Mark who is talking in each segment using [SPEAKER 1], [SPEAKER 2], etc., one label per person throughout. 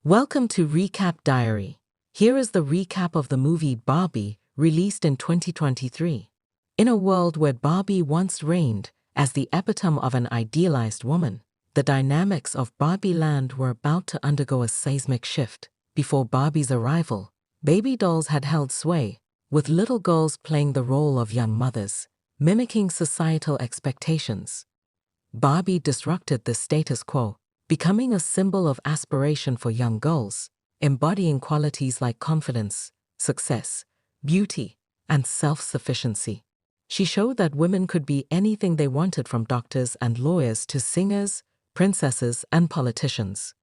[SPEAKER 1] Welcome to Recap Diary. Here is the recap of the movie Barbie, released in 2023. In a world where Barbie once reigned as the epitome of an idealized woman, the dynamics of Barbie Land were about to undergo a seismic shift. Before Barbie's arrival, baby dolls had held sway, with little girls playing the role of young mothers, mimicking societal expectations. Barbie disrupted the status quo, becoming a symbol of aspiration for young girls, embodying qualities like confidence, success, beauty, and self-sufficiency. She showed that women could be anything they wanted, from doctors and lawyers to singers, princesses, and politicians.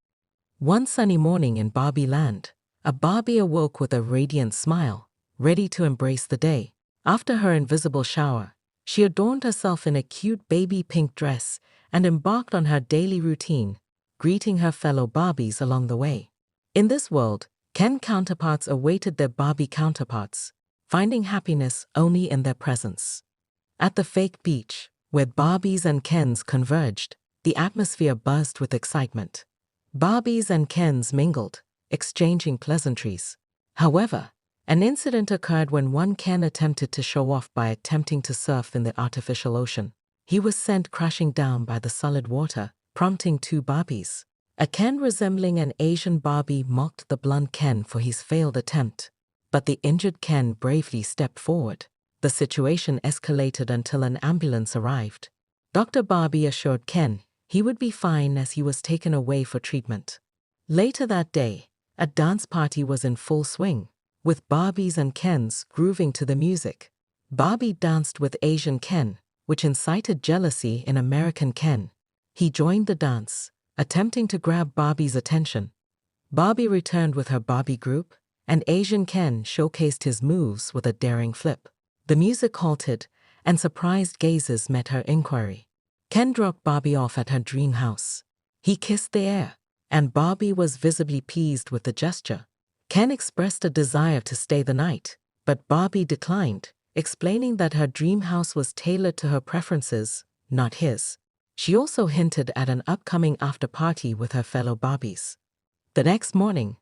[SPEAKER 1] One sunny morning in Barbie Land, a Barbie awoke with a radiant smile, ready to embrace the day. After her invisible shower, she adorned herself in a cute baby pink dress and embarked on her daily routine, greeting her fellow Barbies along the way. In this world, Ken counterparts awaited their Barbie counterparts, finding happiness only in their presence. At the fake beach, where Barbies and Kens converged, the atmosphere buzzed with excitement. Barbies and Kens mingled, exchanging pleasantries. However, an incident occurred when one Ken attempted to show off by attempting to surf in the artificial ocean. He was sent crashing down by the solid water, prompting two Barbies. A Ken resembling an Asian Barbie mocked the blunt Ken for his failed attempt, but the injured Ken bravely stepped forward. The situation escalated until an ambulance arrived. Dr. Barbie assured Ken he would be fine as he was taken away for treatment. Later that day, a dance party was in full swing, with Barbies and Kens grooving to the music. Barbie danced with Asian Ken, which incited jealousy in American Ken. He joined the dance, attempting to grab Barbie's attention. Barbie returned with her Barbie group, and Asian Ken showcased his moves with a daring flip. The music halted, and surprised gazes met her inquiry. Ken dropped Barbie off at her dream house. He kissed the air, and Barbie was visibly pleased with the gesture. Ken expressed a desire to stay the night, but Barbie declined, explaining that her dream house was tailored to her preferences, not his. She also hinted at an upcoming after-party with her fellow Barbies. The next morning,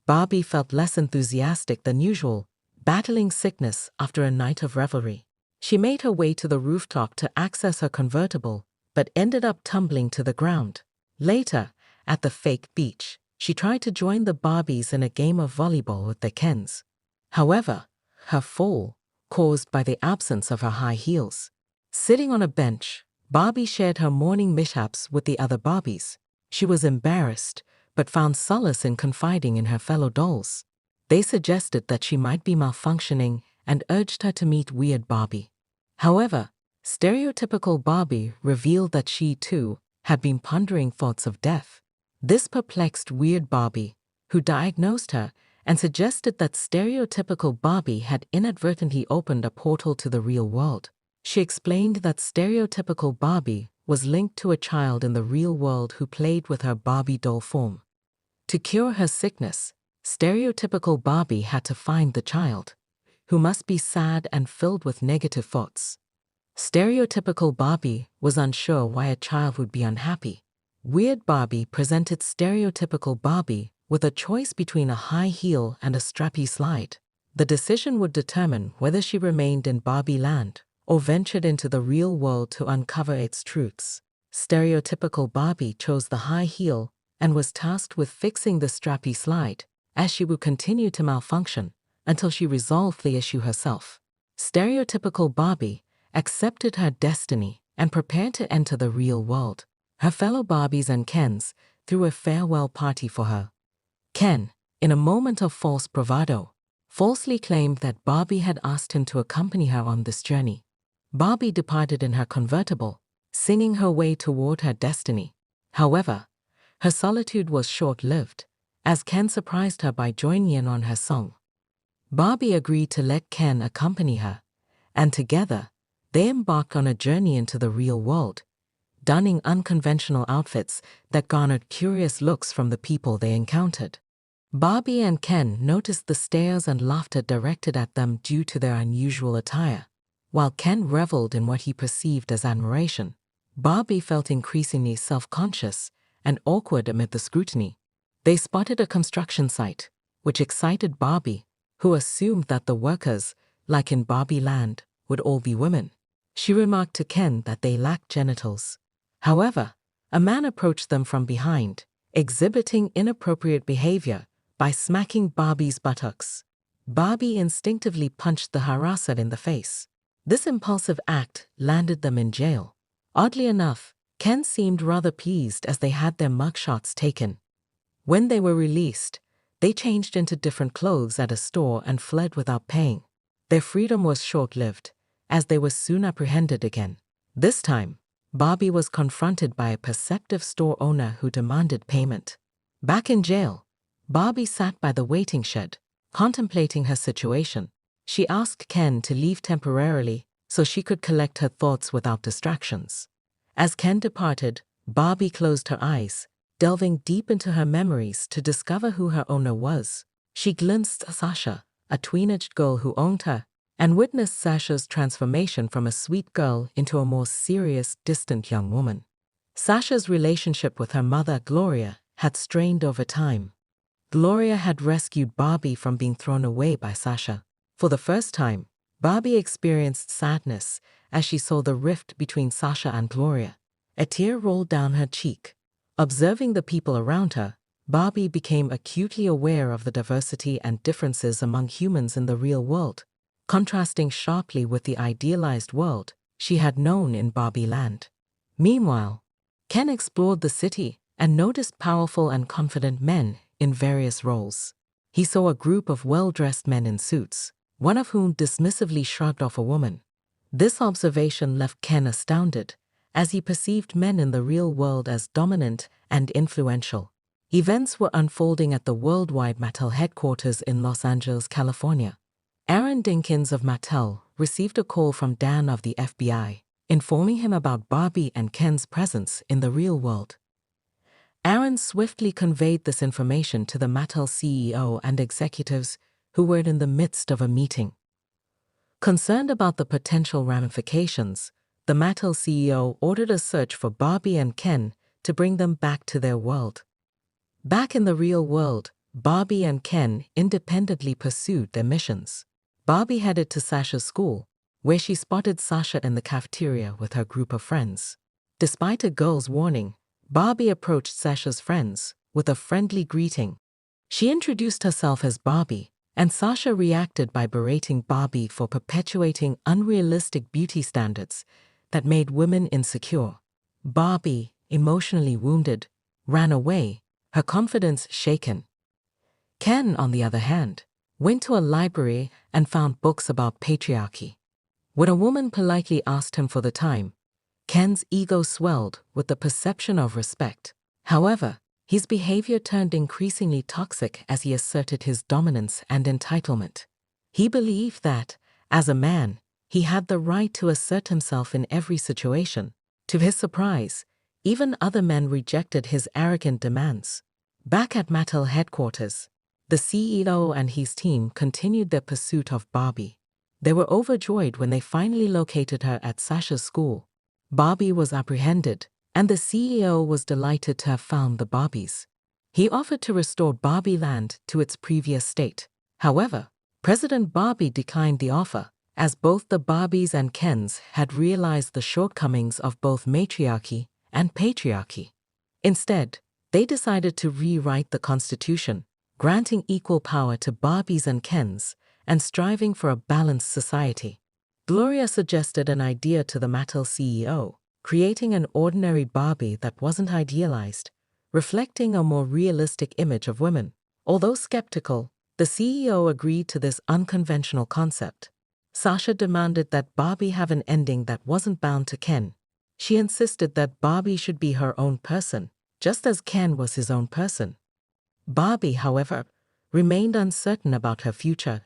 [SPEAKER 1] Barbie felt less enthusiastic than usual, battling sickness after a night of revelry. She made her way to the rooftop to access her convertible, but ended up tumbling to the ground. Later, at the fake beach, she tried to join the Barbies in a game of volleyball with the Kens. However, her fall, caused by the absence of her high heels. Sitting on a bench, Barbie shared her morning mishaps with the other Barbies. She was embarrassed, but found solace in confiding in her fellow dolls. They suggested that she might be malfunctioning and urged her to meet Weird Barbie. However, stereotypical Barbie revealed that she, too, had been pondering thoughts of death. This perplexed Weird Barbie, who diagnosed her and suggested that stereotypical Barbie had inadvertently opened a portal to the real world. She explained that stereotypical Barbie was linked to a child in the real world who played with her Barbie doll form. To cure her sickness, stereotypical Barbie had to find the child, who must be sad and filled with negative thoughts. Stereotypical Barbie was unsure why a child would be unhappy. Weird Barbie presented stereotypical Barbie with a choice between a high heel and a strappy slide. The decision would determine whether she remained in Barbie Land or ventured into the real world to uncover its truths. Stereotypical Barbie chose the high heel and was tasked with fixing the strappy slide, as she would continue to malfunction until she resolved the issue herself. Stereotypical Barbie accepted her destiny and prepared to enter the real world. Her fellow Barbies and Kens threw a farewell party for her. Ken, in a moment of false bravado, falsely claimed that Barbie had asked him to accompany her on this journey. Barbie departed in her convertible, singing her way toward her destiny. However, her solitude was short-lived, as Ken surprised her by joining in on her song. Barbie agreed to let Ken accompany her, and together, they embarked on a journey into the real world, donning unconventional outfits that garnered curious looks from the people they encountered. Barbie and Ken noticed the stares and laughter directed at them due to their unusual attire. While Ken reveled in what he perceived as admiration, Barbie felt increasingly self-conscious and awkward amid the scrutiny. They spotted a construction site, which excited Barbie, who assumed that the workers, like in Barbie Land, would all be women. She remarked to Ken that they lacked genitals. However, a man approached them from behind, exhibiting inappropriate behavior by smacking Barbie's buttocks. Barbie instinctively punched the harasser in the face. This impulsive act landed them in jail. Oddly enough, Ken seemed rather pleased as they had their mugshots taken. When they were released, they changed into different clothes at a store and fled without paying. Their freedom was short-lived, as they were soon apprehended again. This time, Barbie was confronted by a perceptive store owner who demanded payment. Back in jail, Barbie sat by the waiting shed, contemplating her situation. She asked Ken to leave temporarily so she could collect her thoughts without distractions. As Ken departed, Barbie closed her eyes, delving deep into her memories to discover who her owner was. She glimpsed Sasha, a tweenaged girl who owned her, and witnessed Sasha's transformation from a sweet girl into a more serious, distant young woman. Sasha's relationship with her mother, Gloria, had strained over time. Gloria had rescued Barbie from being thrown away by Sasha. For the first time, Barbie experienced sadness as she saw the rift between Sasha and Gloria. A tear rolled down her cheek. Observing the people around her, Barbie became acutely aware of the diversity and differences among humans in the real world, contrasting sharply with the idealized world she had known in Barbie Land. Meanwhile, Ken explored the city and noticed powerful and confident men in various roles. He saw a group of well-dressed men in suits, one of whom dismissively shrugged off a woman. This observation left Ken astounded, as he perceived men in the real world as dominant and influential. Events were unfolding at the worldwide Mattel headquarters in Los Angeles, California. Aaron Dinkins of Mattel received a call from Dan of the FBI, informing him about Barbie and Ken's presence in the real world. Aaron swiftly conveyed this information to the Mattel CEO and executives who were in the midst of a meeting. Concerned about the potential ramifications, the Mattel CEO ordered a search for Barbie and Ken to bring them back to their world. Back in the real world, Barbie and Ken independently pursued their missions. Barbie headed to Sasha's school, where she spotted Sasha in the cafeteria with her group of friends. Despite a girl's warning, Barbie approached Sasha's friends with a friendly greeting. She introduced herself as Barbie, and Sasha reacted by berating Barbie for perpetuating unrealistic beauty standards that made women insecure. Barbie, emotionally wounded, ran away, her confidence shaken. Ken, on the other hand, went to a library and found books about patriarchy. When a woman politely asked him for the time, Ken's ego swelled with the perception of respect. However, his behavior turned increasingly toxic as he asserted his dominance and entitlement. He believed that, as a man, he had the right to assert himself in every situation. To his surprise, even other men rejected his arrogant demands. Back at Mattel headquarters, the CEO and his team continued their pursuit of Barbie. They were overjoyed when they finally located her at Sasha's school. Barbie was apprehended, and the CEO was delighted to have found the Barbies. He offered to restore Barbie Land to its previous state. However, President Barbie declined the offer, as both the Barbies and Kens had realized the shortcomings of both matriarchy and patriarchy. Instead, they decided to rewrite the Constitution, granting equal power to Barbies and Kens, and striving for a balanced society. Gloria suggested an idea to the Mattel CEO, creating an ordinary Barbie that wasn't idealized, reflecting a more realistic image of women. Although skeptical, the CEO agreed to this unconventional concept. Sasha demanded that Barbie have an ending that wasn't bound to Ken. She insisted that Barbie should be her own person, just as Ken was his own person. Barbie, however, remained uncertain about her future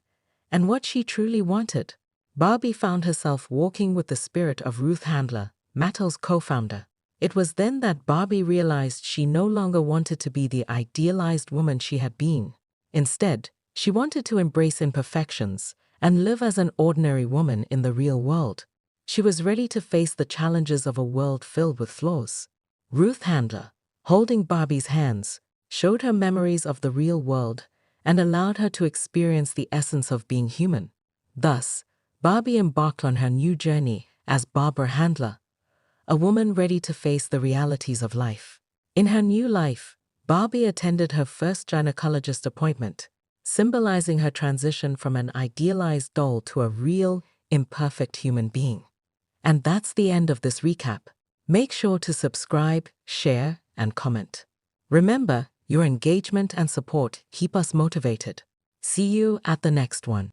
[SPEAKER 1] and what she truly wanted. Barbie found herself walking with the spirit of Ruth Handler, Mattel's co-founder. It was then that Barbie realized she no longer wanted to be the idealized woman she had been. Instead, she wanted to embrace imperfections and live as an ordinary woman in the real world. She was ready to face the challenges of a world filled with flaws. Ruth Handler, holding Barbie's hands, showed her memories of the real world, and allowed her to experience the essence of being human. Thus, Barbie embarked on her new journey as Barbara Handler, a woman ready to face the realities of life. In her new life, Barbie attended her first gynecologist appointment, symbolizing her transition from an idealized doll to a real, imperfect human being. And that's the end of this recap. Make sure to subscribe, share, and comment. Remember, your engagement and support keep us motivated. See you at the next one.